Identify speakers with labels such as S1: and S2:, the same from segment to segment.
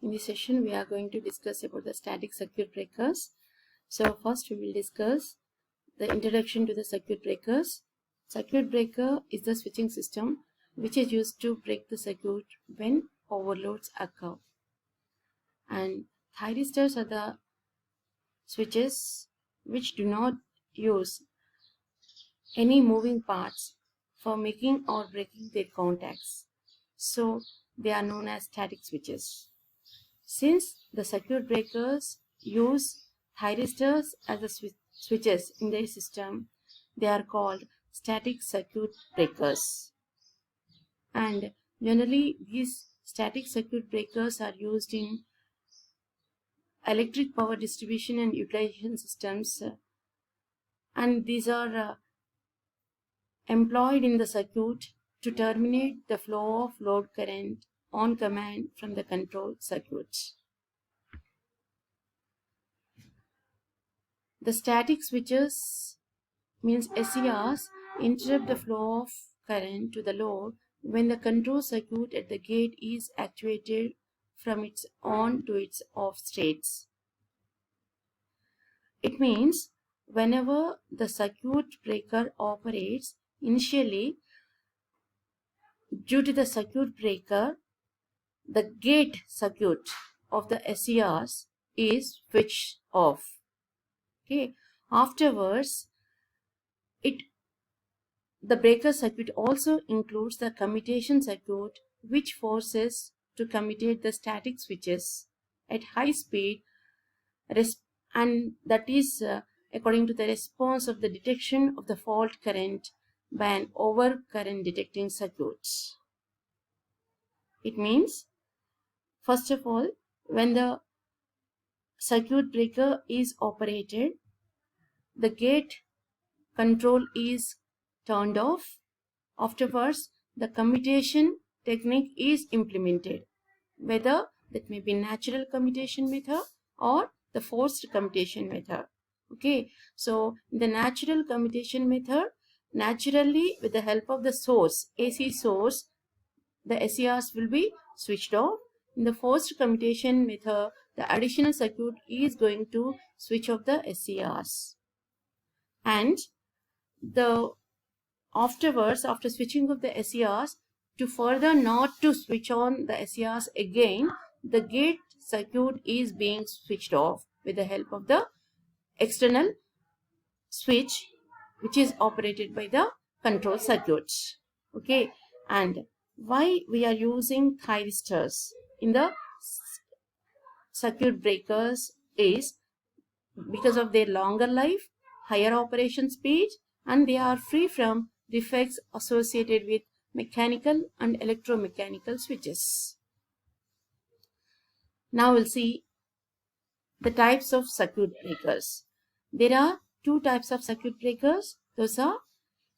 S1: In this session, we are going to discuss about the static circuit breakers. So first we will discuss the introduction to the circuit breakers. Circuit breaker is the switching system which is used to break the circuit when overloads occur. And thyristors are the switches which do not use any moving parts for making or breaking their contacts. So they are known as static switches. Since the circuit breakers use thyristors as the switches in their system, they are called static circuit breakers. And generally, these static circuit breakers are used in electric power distribution and utilization systems, and these are employed in the circuit to terminate the flow of load current on command from the control circuit. The static switches means SCRs interrupt the flow of current to the load when the control circuit at the gate is actuated from its on to its off states. It means whenever the circuit breaker operates, initially due to the circuit breaker, the gate circuit of the SCRs is switched off. Okay. Afterwards, the breaker circuit also includes the commutation circuit, which forces to commutate the static switches at high speed, and that is according to the response of the detection of the fault current by an overcurrent detecting circuit. It means, first of all, when the circuit breaker is operated, the gate control is turned off. Afterwards, the commutation technique is implemented, whether that may be natural commutation method or the forced commutation method. Okay, so in the natural commutation method, naturally with the help of the source, AC source, the SCRs will be switched off. In the forced commutation method, the additional circuit is going to switch off the SCRs. And afterwards, after switching off the SCRs, to further not to switch on the SCRs again, the gate circuit is being switched off with the help of the external switch, which is operated by the control circuit. Okay, and why we are using thyristors in the circuit breakers is because of their longer life, higher operation speed, and they are free from defects associated with mechanical and electromechanical switches. Now we'll see the types of circuit breakers. There are two types of circuit breakers. Those are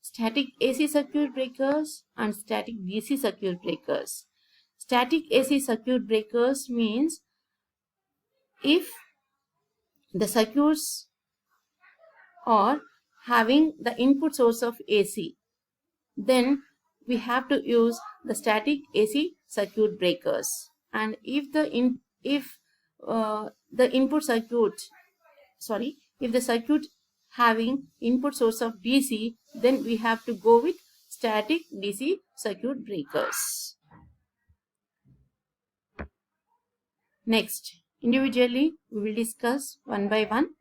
S1: static AC circuit breakers and static DC circuit breakers. Static AC circuit breakers means if the circuits are having the input source of AC, then we have to use the static AC circuit breakers. And if the circuit having input source of DC, then we have to go with static DC circuit breakers. Next, individually we will discuss one by one.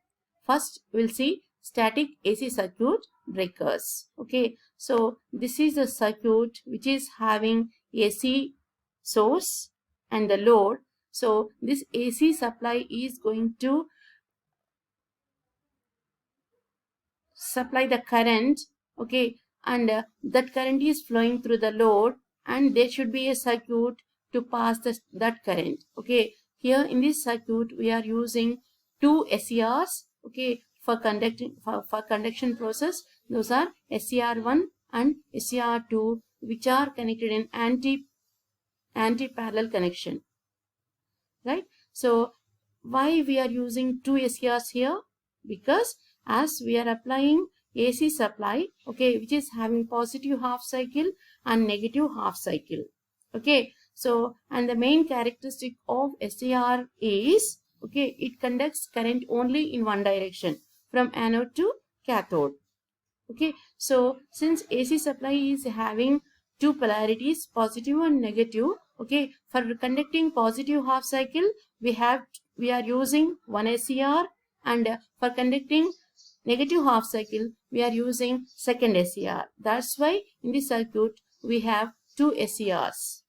S1: First, we will see static AC circuit breakers. Okay, so this is the circuit which is having AC source and the load. So this AC supply is going to supply the current, okay, and that current is flowing through the load, and there should be a circuit to pass that current. Okay, here in this circuit we are using two SCRs, okay, for conduction process. Those are SCR1 and SCR2, which are connected in anti-parallel connection, right? So why we are using two SCRs here? Because as we are applying AC supply, okay, which is having positive half cycle and negative half cycle. Okay, So, and the main characteristic of SCR is, okay, it conducts current only in one direction, from anode to cathode. Okay, so since AC supply is having two polarities, positive and negative, okay, for conducting positive half cycle, we are using one SCR, and for conducting negative half cycle, we are using second SCR. That's why in this circuit, we have two SCRs.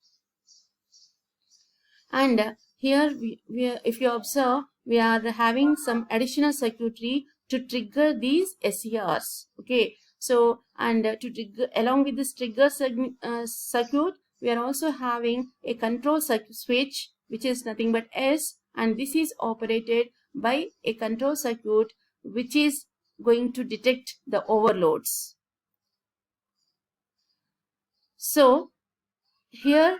S1: And here, if you observe, we are having some additional circuitry to trigger these SCRs. Okay, so and to trigger, along with this trigger circuit, we are also having a control switch, which is nothing but S, and this is operated by a control circuit which is going to detect the overloads. So here,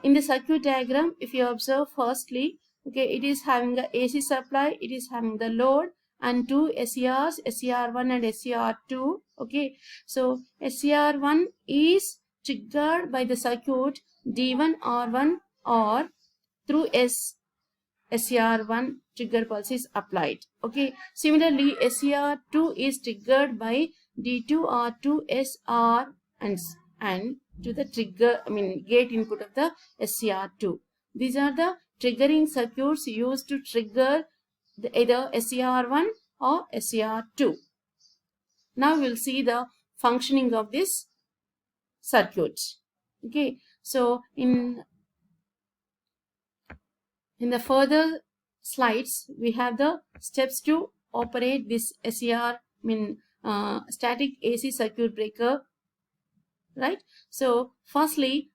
S1: in the circuit diagram, if you observe firstly, okay, it is having the AC supply, it is having the load, and two SCRs, SCR1 and SCR2. Okay, so SCR1 is triggered by the circuit D1 R1, or through SCR1 trigger pulse is applied. Okay, similarly SCR2 is triggered by D2 R2 SR and to the trigger, gate input of the SCR2. These are the triggering circuits used to trigger either SCR1 or SCR2. Now we'll see the functioning of this circuit. Okay, so in the further slides, we have the steps to operate this SCR, static AC circuit breaker, right? So firstly,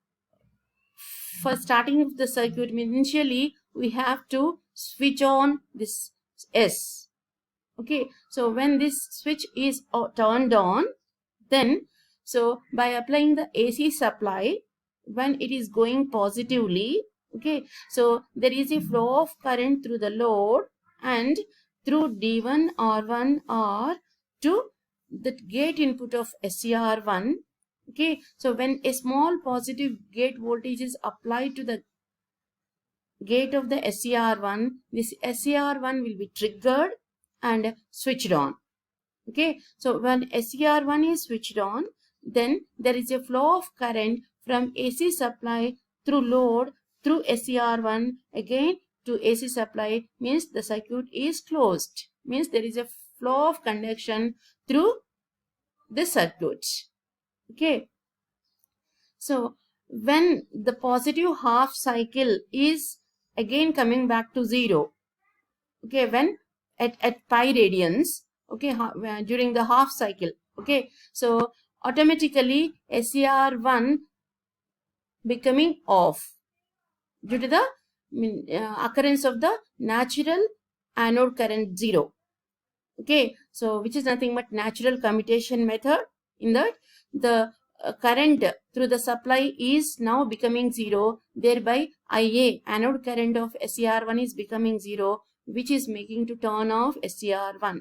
S1: for starting of the circuit, initially we have to switch on this S. Okay, so when this switch is turned on, then so by applying the AC supply, when it is going positively, okay, so there is a flow of current through the load and through D1 R1 R to the gate input of SCR1. Okay, so when a small positive gate voltage is applied to the gate of the SCR1, this SCR1 will be triggered and switched on. Okay, so when SCR1 is switched on, then there is a flow of current from AC supply through load through SCR1 again to AC supply, means the circuit is closed, means there is a flow of conduction through the circuit. Okay, so when the positive half cycle is again coming back to 0, okay, when at pi radians, okay, during the half cycle, okay, so automatically SCR1 becoming off due to the occurrence of the natural anode current 0. Okay, so which is nothing but natural commutation method. In that, the current through the supply is now becoming 0, thereby IA, anode current of SCR1, is becoming 0, which is making to turn off SCR1.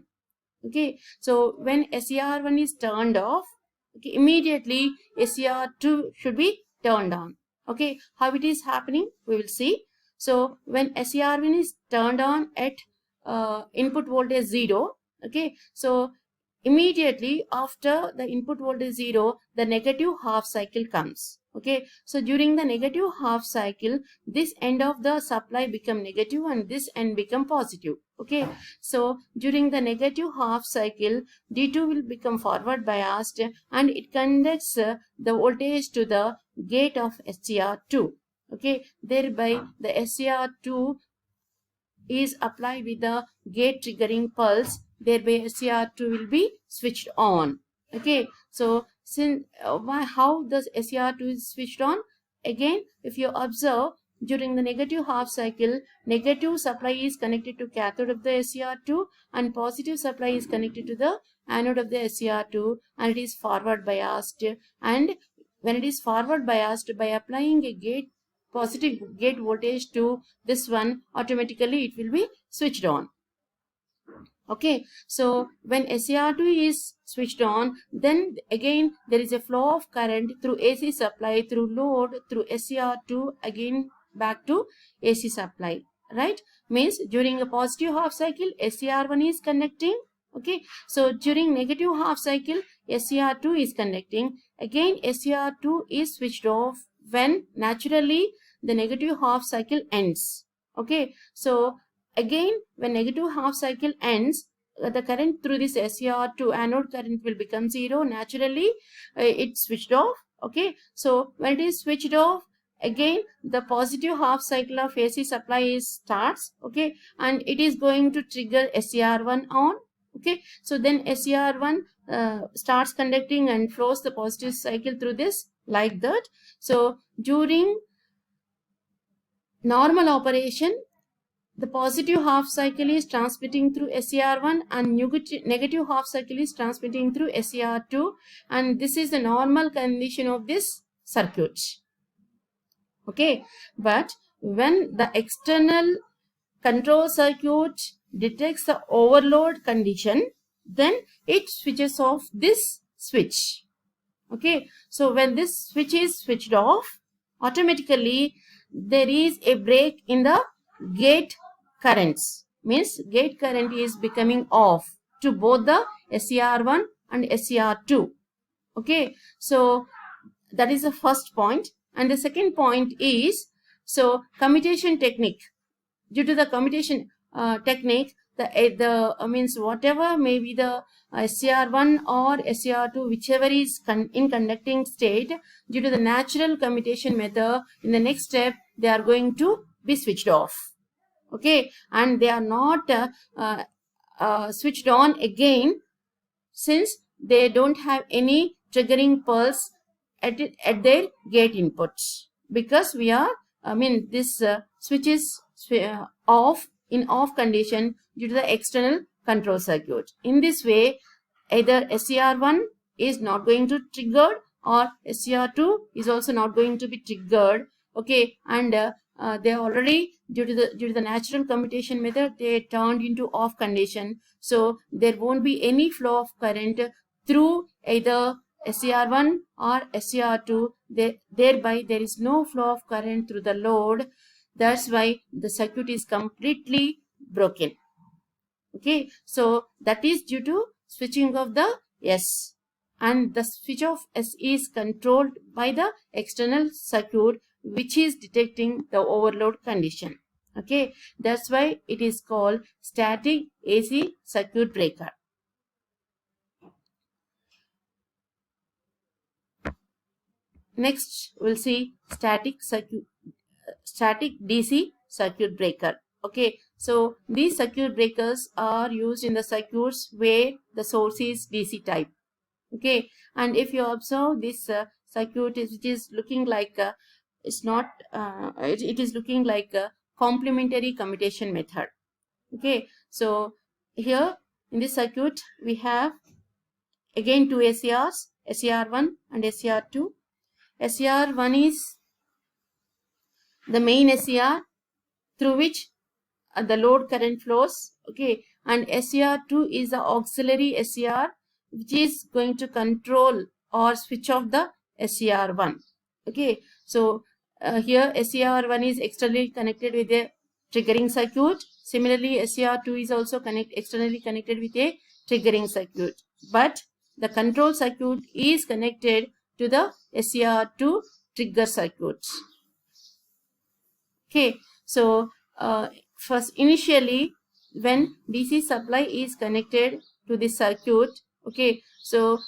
S1: Okay, so when SCR1 is turned off, okay, immediately SCR2 should be turned on. Okay, how it is happening, we will see. So when SCR1 is turned on at input voltage 0, okay, so immediately after the input voltage 0, the negative half cycle comes. Okay, so during the negative half cycle, this end of the supply become negative and this end become positive. Okay, so during the negative half cycle, D2 will become forward biased and it conducts the voltage to the gate of SCR2. Okay, thereby the SCR2 is applied with the gate triggering pulse, thereby SCR2 will be switched on. Okay, so since how does SCR2 is switched on? Again, if you observe, during the negative half cycle, negative supply is connected to cathode of the SCR2 and positive supply is connected to the anode of the SCR2, and it is forward biased. And when it is forward biased, by applying a positive gate voltage to this one, automatically it will be switched on. Okay, so when SCR2 is switched on, then again there is a flow of current through AC supply, through load, through SCR2, again back to AC supply, right? Means during a positive half cycle, SCR1 is conducting. Okay, so during negative half cycle, SCR2 is conducting. Again, SCR2 is switched off when naturally the negative half cycle ends. Okay, so again, when negative half cycle ends, the current through this SCR2 anode current will become 0. Naturally, it's switched off. Okay, so when it is switched off, again the positive half cycle of AC supply starts. Okay, and it is going to trigger SCR1 on. Okay, so then SCR1 starts conducting and flows the positive cycle through this like that. So during normal operation, the positive half cycle is transmitting through SCR1 and negative half cycle is transmitting through SCR2, and this is the normal condition of this circuit. Okay, but when the external control circuit detects the overload condition, then it switches off this switch. Okay, so when this switch is switched off, automatically there is a break in the gate currents. Means gate current is becoming off to both the SCR1 and SCR2. Okay, so that is the first point. And the second point is, so commutation technique. Due to the commutation technique, the means whatever may be the SCR1 or SCR2, whichever is in conducting state, due to the natural commutation method, in the next step they are going to be switched off. Okay, and they are not switched on again, since they don't have any triggering pulse at their gate inputs, because we are this switch is off, in off condition due to the external control circuit. In this way, either SCR1 is not going to trigger or SCR2 is also not going to be triggered. Okay, and they already, due to the natural commutation method, they turned into off condition, so there won't be any flow of current through either SCR1 or SCR2. Thereby there is no flow of current through the load. That's why the circuit is completely broken. Okay, so that is due to switching of the S, and the switch of S is controlled by the external circuit, which is detecting the overload condition. Okay, that's why it is called static AC circuit breaker. Next, we'll see static DC circuit breaker. Okay, so these circuit breakers are used in the circuits where the source is DC type. Okay, and if you observe this circuit, which is looking like it's not it is looking like a complementary commutation method. Okay, so here in this circuit we have again two SCRs, SCR1 and SCR2. SCR1 is the main SCR through which the load current flows. Okay, and SCR2 is the auxiliary SCR, which is going to control or switch off the SCR1. Okay, so here SCR1 is externally connected with a triggering circuit. Similarly, SCR2 is also externally connected with a triggering circuit, but the control circuit is connected to the SCR2 trigger circuit. Okay, so first initially when DC supply is connected to this circuit, okay, so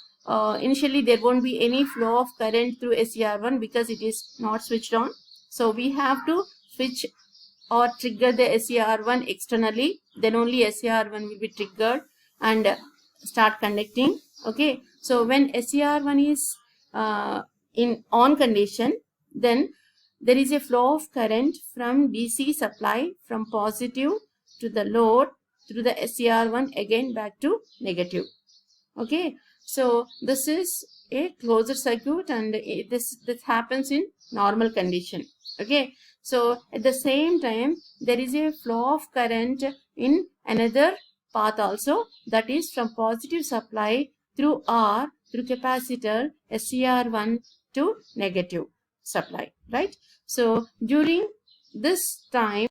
S1: initially there won't be any flow of current through SCR1 because it is not switched on. So we have to switch or trigger the SCR1 externally, then only SCR1 will be triggered and start conducting. Okay, so when SCR1 is in on condition, then there is a flow of current from DC supply from positive to the load through the SCR1 again back to negative. Okay, so this is a closed circuit, and this happens in normal condition. Okay, so at the same time there is a flow of current in another path also, that is from positive supply through R, through capacitor SCR1 to negative supply, right? So during this time